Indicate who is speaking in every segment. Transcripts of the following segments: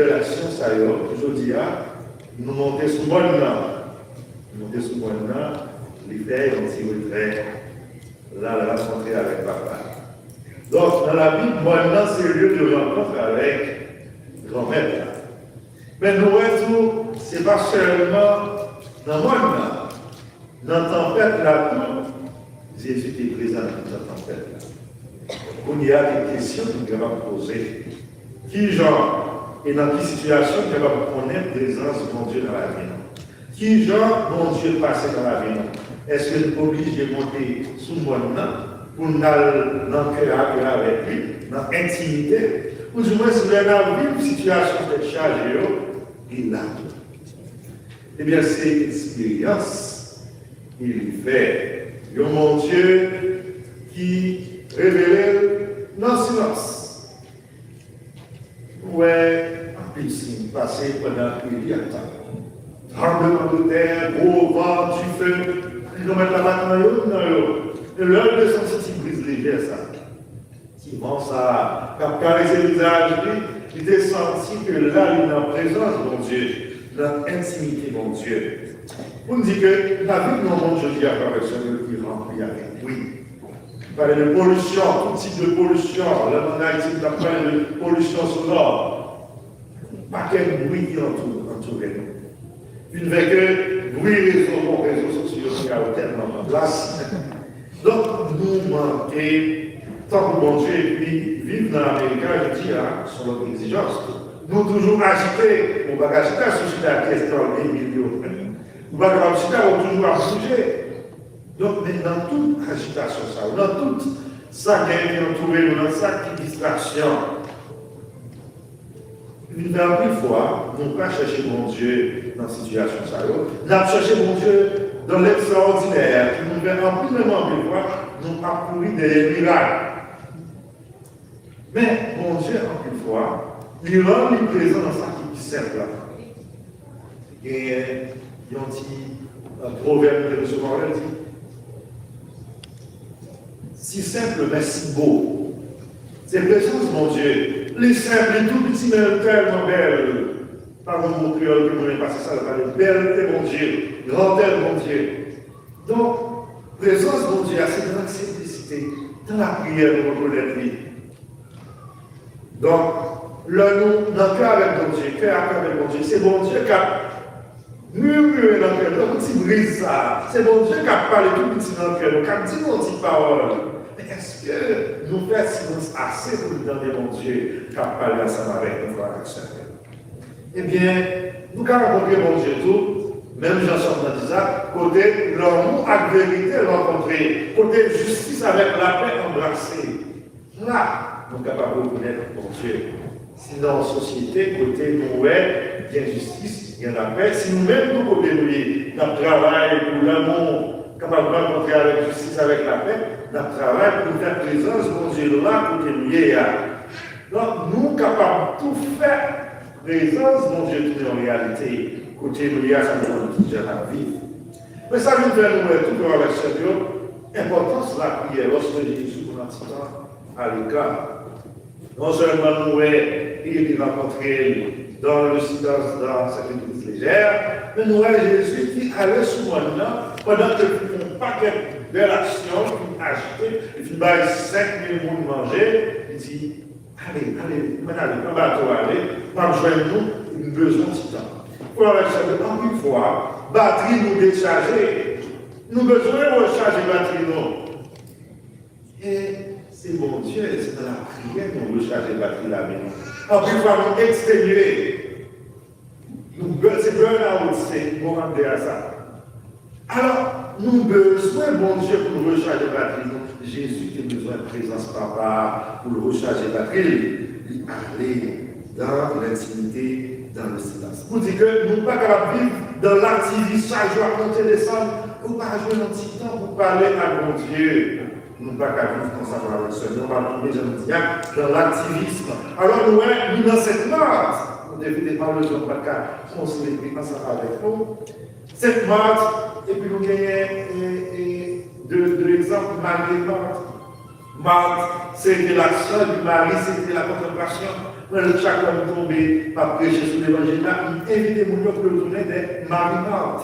Speaker 1: relation, ça y est, je dis, nous montons sous bonne là. Nous montons sous bonne là, les frères ont tiré retrait, là, la rencontre avec papa. Donc, dans la Bible, bonne là, c'est le lieu de rencontre avec grand-mère. Mais nous, ce n'est pas seulement dans le monde là. Dans la tempête là, tout, Jésus est présent dans la tempête là. Il y a des questions que nous devons poser. Qui genre et dans quelle situation nous devons connaître la présence de mon Dieu dans la vie? Qui genre mon Dieu passe dans la vie? Est-ce que nous sommes obligés de monter sous le monde pour nous aller dans le cœur à cœur avec lui, dans l'intimité? Ou du moins, si vous avez une situation de chargée, il l'a. Eh bien, c'est l'expérience qu'il fait. Il y a mon Dieu qui révèle dans le silence. Ouais, en plus, passé pendant qu'il y a temps. Tremblement de terre, gros vent, du feu, ils vont mettre la main dans l'eau. Et l'heure de son petit brise légère, ça. Qui vont ça, quand caresser le visage, il est senti que là, il est en présence de mon Dieu, dans l'intimité de mon Dieu. On dit que la vie de mon Dieu, je dis à frère et sœur, il remplit avec oui. Il parlait de pollution, tout type de pollution. Là, on a ici, il parlé de pollution sonore. Pas quel bruit qui entoure nous. Une fois que bruit réseaux sociaux qui a tellement en place. Donc, nous manquons, tant que mon Dieu, et puis vivre dans l'Amérique, je dis, sur notre exigence. Nous toujours agités, on va agiter à ce sujet à la question des millions. On va agiter, on va toujours à bouger. Donc, mais dans toute agitation, dans toute ça qui est entouré, dans ça qui est distraction, une fois, nous ne pas chercher mon Dieu dans la situation, nous avons cherché mon Dieu dans l'extraordinaire, qui nous fait en plus de fois, nous parcourir des miracles. Mais mon Dieu, en plus de fois, il rend lui présent dans ça qui est simple. Et il y a un petit proverbe de M. Morel dit si simple, mais si beau. C'est présence, mon Dieu. Les simples, les tout petits, mais tellement belles. Pardon, mon créole, que vous n'avez pas ça, la belle, mon Dieu. Grandeur, mon Dieu. Donc, présence, mon Dieu, c'est dans la simplicité, dans la prière de notre lettre. Donc, là, nous, dans le cœur avec mon Dieu, cœur à cœur avec mon Dieu, c'est mon Dieu qui a murmuré dans le cœur, donc petit brise ça. C'est mon Dieu qui a parlé tout petit dans le cœur, qui a dit mon petite parole. Mais est-ce que nous faisons silence assez pour nous donner mon Dieu qui a parlé ensemble avec nous, frères et sœurs? Eh bien, nous avons rencontré mon Dieu tout, même Jean-Charles dans ça, côté l'amour avec vérité rencontré, côté justice avec la paix embrassée. Là, nous sommes capables de connaître mon Dieu. Sinon, en société, côté nous, il y a justice, il y a la paix. Si nous-mêmes, nous, côté nous, notre travail pour l'amour, capable de rencontrer avec justice, avec la paix, notre travail pour faire présence, mon Dieu, là, côté nous, donc, nous, capables de tout faire, présence, mon Dieu, tout en réalité, côté nous, ça nous donne la vie. Mais ça nous fait nous, tout avec ce Dieu, importance de la prière, lorsque Jésus, pour notre temps, à l'écart. Non seulement nous, il est rencontré dans le silence, dans cette église légère, mais nous, Jésus qui allait souvent là, pendant que nous font pas quelques belles actions, qui acheter, et puis, 5 000 personnes manger, il dit, allez, on va aller, par nous, nous besoin de temps. Pour avec ça, encore une fois, batterie nous décharger, nous besoin de recharger batterie nous. Et c'est mon Dieu, c'est dans la prière que nous recharger batterie la maison. En plus, nous exténuer. C'est burn-out, c'est pour rendre à ça. Alors, nous avons besoin, mon Dieu, pour nous recharger batterie. Jésus qui a besoin de présence papa pour le recharger batterie. Il aller dans l'intimité, dans le silence. Pour dire que nous ne sommes pas capables de vivre dans l'activisme, chaque jour à monter descendre, ou pas jouer un petit temps pour parler à mon Dieu. Nous ne sommes pas capables de vivre comme ça pour la personne. Nous allons tomber dans l'activisme. Alors nous, dans cette marche, nous devons dépendre de notre cas, on se met ensemble avec nous. Cette marche, et puis nous gagnons de l'exemple Marie et Marthe. Marthe, c'était l'action du mari, c'était la contemplation. Chaque fois que tombe, pas prêcher sur l'évangile, inviter mon pour le tourner des marinades.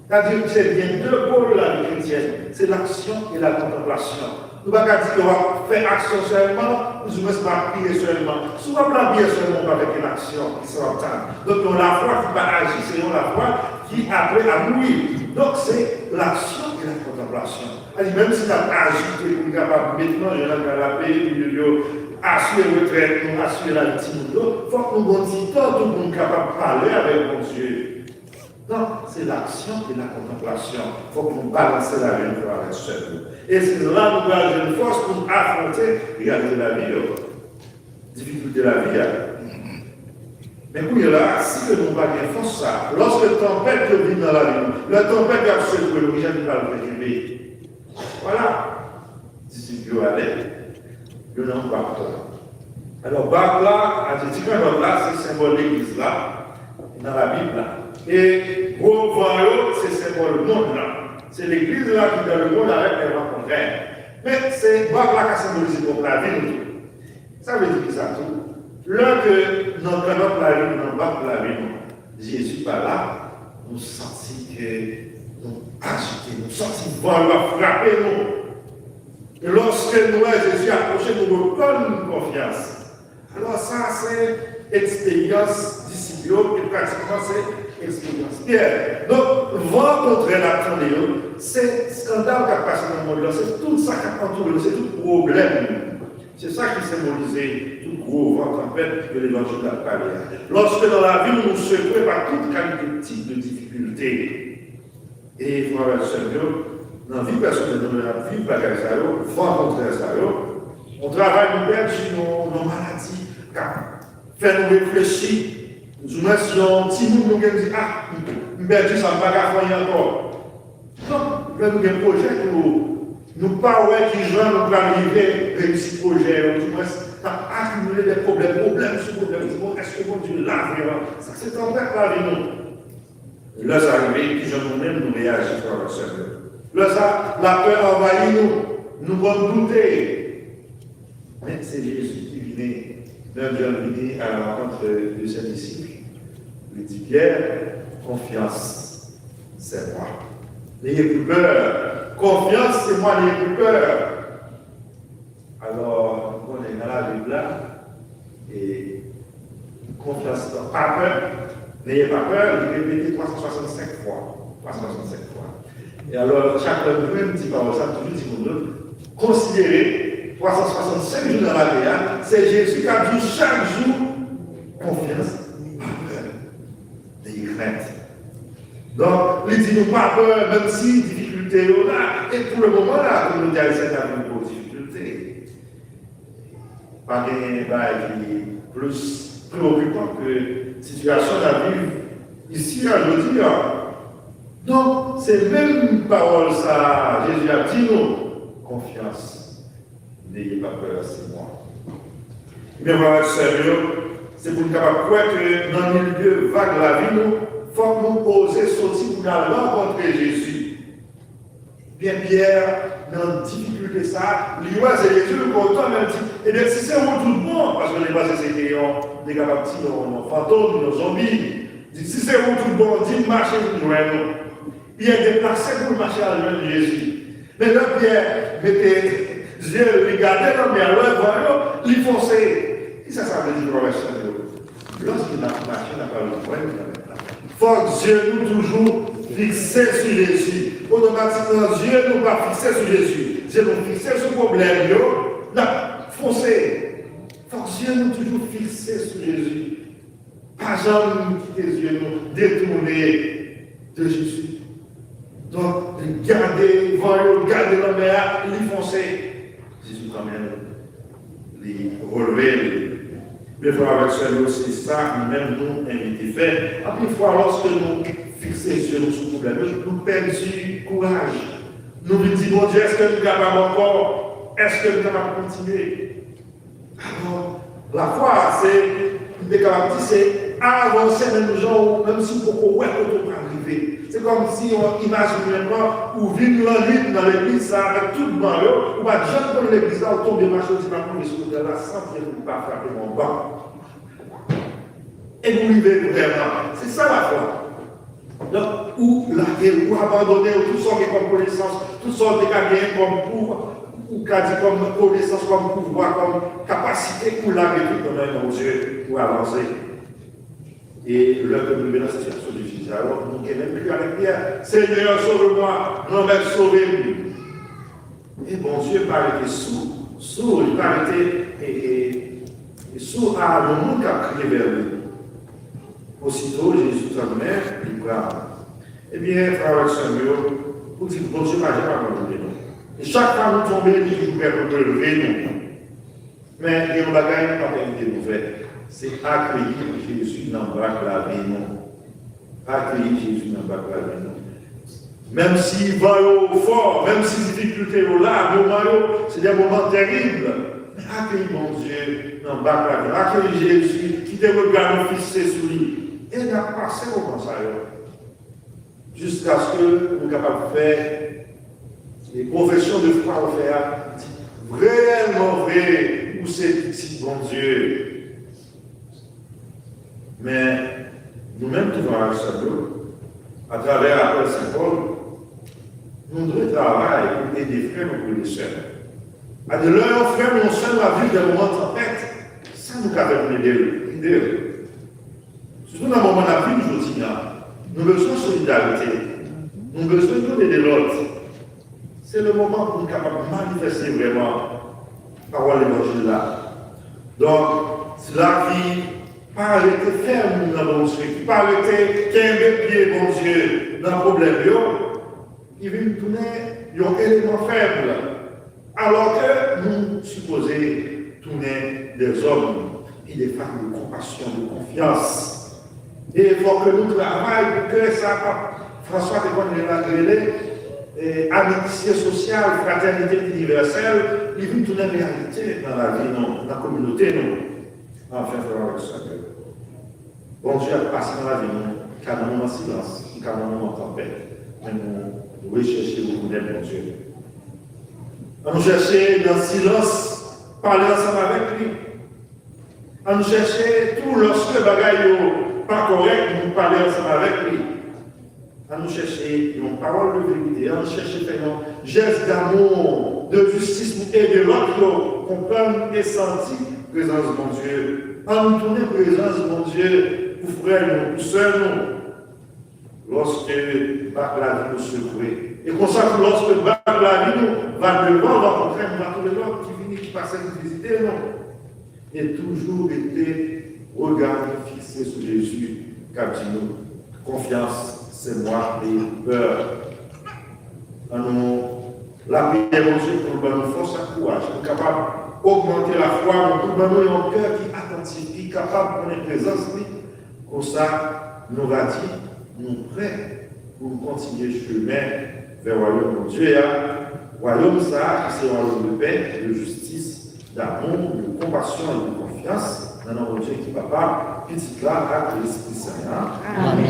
Speaker 1: C'est-à-dire que c'est bien deux pôles la vie chrétienne, c'est l'action et la contemplation. Nous ne pouvons pas dire qu'on va faire action seulement, nous ne pouvons pas prier seulement. Souvent, on va prier seulement avec une action qui s'entend. Donc, on a la foi qui va agir, c'est la foi qui après à mourir. Donc, c'est l'action et la contemplation. Même si on a agi, on est capable maintenant, je vais la paix, assurer la retraite, assurer la victime, il faut que nous ayons temps pour nous capables de parler avec mon Dieu. Donc, c'est l'action et la contemplation. Il faut que nous balancions la vie pour avec seul. Et c'est là que nous avons une force pour affronter, regardez la vie, difficulté de la vie. Mais oui, là, si nous n'avons pas bien force, ça, lorsque la tempête vient dans la vie, la tempête a secoué, le gens ne va le réprimer. Voilà. D'ici que vous allez, nous n'avons pas peur. Alors, Barcla, à dit que là, c'est symbole de l'église là, dans la Bible là. Et gros voyou, c'est symbole monde là. C'est l'église là qui dans le monde avec les rencontres. Mais c'est Barcla qui a symbolisé pour la vie. Ça veut dire ça tout. Là que notre la vie, nous battre la vie, Jésus par là, nous sentons que nous agitons, nous sentons vouloir frapper nous. Et lorsque nous Jésus approché, nous nous donne confiance. Alors ça, c'est expérience disciple et pratiquement c'est expérience Pierre. Donc, rencontrer la pandémie, c'est scandale qui a passé dans le monde, c'est tout ça qui a entouré, c'est tout problème. C'est ça qui symbolisait tout gros vent tempête que l'évangile a parlé. Lorsque dans la vie, nous nous secouons par toute qualité de type de difficulté. Et il faut avoir le dans la vie personnelle, dans la vie bagage, rencontrer ça, on travaille, nous perdons nos maladies, faire nous réfléchir. Nous avons un petit monde nous dit, ah, nous perdons ça, nous ne pas encore. Donc, nous avons un projet pour nous ne pas qui joint, nous pas arriver réussir le projet, ou du moins, accumuler des problèmes sur problème. Est-ce que mon Dieu l'a vraiment? Ça, c'est en fait la vie, nous. Là, ça arrive, puis je nous-mêmes, nous réagissons avec ça. Là, ça, la peur envahit nous pouvons douter. Mais c'est Jésus qui venait, même Jean venait à la rencontre de ses disciples. Il dit, Pierre, confiance, c'est moi. N'ayez plus peur. Confiance, c'est moi, n'ayez plus peur. Alors, on est dans la Bible là, et confiance, pas peur, n'ayez pas peur, il répète 365 fois. 365 fois. Et alors, chaque même dit par ça, toujours dit pour nous, considérez 365 jours dans la vie, c'est Jésus qui a dit chaque jour, confiance, pas peur, n'ayez crainte. Donc, il dit nous pas peur, même si difficulté est là, et pour le moment là, nous avons cette pour difficulté. Pas des qui plus préoccupant que situation à vivre ici aujourd'hui. Donc, c'est même parole ça, Jésus a dit nous, confiance, n'ayez pas peur, c'est moi. Mais voilà, sérieux, c'est pour nous capable de croire que dans le milieu vague de la vie, nous, il faut que nous oser sortir pour aller rencontrer Jésus. Bien Pierre, dans la difficulté, ça, lui, c'est Jésus le content, même dit, et bien si c'est tout le monde, parce que les bases c'était des capables nos fantômes, nos zombies, dit si c'est tout le monde, dit marchez pour nous. Pierre déplacé pour marcher à l'œuvre de Jésus. Mais là, Pierre mettait les yeux, regardait dans mes l'œuvre, il fonçait. Et ça veut dire quoi, lorsqu'il a marché, il n'a pas le problème. Il faut que Dieu nous toujours fixé sur Jésus. Automatiquement, Dieu nous pas fixé sur Jésus. Dieu nous fixé sur le problème. Là, foncez. Il faut que Dieu nous toujours fixé sur Jésus. Pas jamais nous quitter Dieu, nous détourner de Jésus. Donc, garder, garder la mer, les foncer. Jésus quand même, les relever. Mais il faut avec celui aussi ça, même nous inviter faire. Après, une fois, lorsque nous fixons sur nos problèmes, nous perdons du courage. Nous nous disons, mon Dieu, est-ce que nous sommes capables encore? Est-ce que nous sommes capables de continuer? Alors, la foi, c'est avancer même gens, même si beaucoup ouais, on peut arriver. C'est comme si on imagine vraiment où vivre la lutte dans l'église, ça avec tout le monde, ou pas déjà dans l'église, là, on tombe des marches, on dit, ma pauvre, je suis là, sans dire, ne pas frapper mon banc. et vous vivez vraiment. C'est ça la foi. Donc, ou larguer, ou abandonner toutes sortes de connaissances, toutes sortes de gagnants comme pour, ou comme connaissance, comme pouvoir, comme capacité pour larguer tout comme un bon Dieu pour avancer. Et le que nous venons dans cette situation difficile, alors nous ne même plus avec Pierre. Seigneur, sauve-moi, non, mais sauvez-nous. Et bon Dieu pas été sourd, il pas été sourd à le monde qui a crié vers lui. Aussitôt, Jésus sa mère, il brave. Eh bien, frère Alexandre, pour dire que bon Dieu n'a jamais abandonné nous. Et chaque fois que nous tombons, il nous permet de lever nous. Mais il y a un bagage qui n'a pas été mauvais. C'est accueillir Jésus dans le bras de la vie, non. Accueillir Jésus dans le bras de la vie, non. Même s'il va au fort, même si les difficultés sont là, c'est des moments terribles. Mais accueillir mon Dieu dans le bras de la vie. Accueillir Jésus qui te regarde fixé sur lui. Et il a passé au moment ça. Jusqu'à ce que nous soyons capables de faire les professions de foi au faire réellement vrai où c'est petit bon Dieu. Mais nous-mêmes, qui sommes avec Saint-Paul, à travers l'apôtre Saint-Paul, nous devons travailler pour aider des frères ou des sœurs. À de leurs frères, nous sommes à vivre des moments de tempête, ça nous permet d'aider. Surtout dans le moment de la vie, nous dis, nous avons besoin de solidarité, nous avons besoin de donner de l'autre. C'est le moment où nous sommes capables de manifester vraiment la parole de l'évangile là. Donc, c'est la vie. Pas arrêter ferme dans bon Dieu, pas arrêter qu'un pied bon Dieu dans le problème, il vient tourner un élément faible. Alors que nous supposons tourner des hommes et des femmes de compassion, de confiance. Et il faut que nous travaillions pour que ça, François de Grélé, amitié sociale, fraternité universelle, il vient tourner réalité dans la vie, dans la communauté, non. Enfin, frère Alexandre. Bon Dieu a passé dans la vie, nous, car nous en silence, car nous en tempête. Mais nous recherchons beaucoup d'aide, bon Dieu. À nous chercher dans le silence, parler ensemble avec lui. À nous chercher tout lorsque le bagage n'est pas correct, nous parler ensemble avec lui. À nous chercher une parole de vérité, à nous chercher un geste d'amour, de justice pour aider l'autre, pour comprendre et sentir la présence de mon Dieu. À nous tourner la présence de mon Dieu pour frères, nous, pour sœurs, nous. Lorsque la vie nous secoue. Et comme ça, lorsque la vie nous va devant, on va rencontrer, on va trouver l'autre qui vient, qui passe nous visiter, non. Et toujours été regard fixé sur Jésus, car nous, confiance, c'est moi, et peur. La prière, mon Dieu, pour nous force et courage, pour nous capable d'augmenter la foi, pour nous donner un cœur qui est attentif, qui est capable de prendre présence, comme ça, nous va dire, nous prêts pour continuer le chemin vers le royaume de Dieu. Royaume ça, c'est un royaume de paix, de justice, d'amour, de compassion et de confiance dans notre Dieu qui papa, petit là, avec l'Esprit Saint. Amen.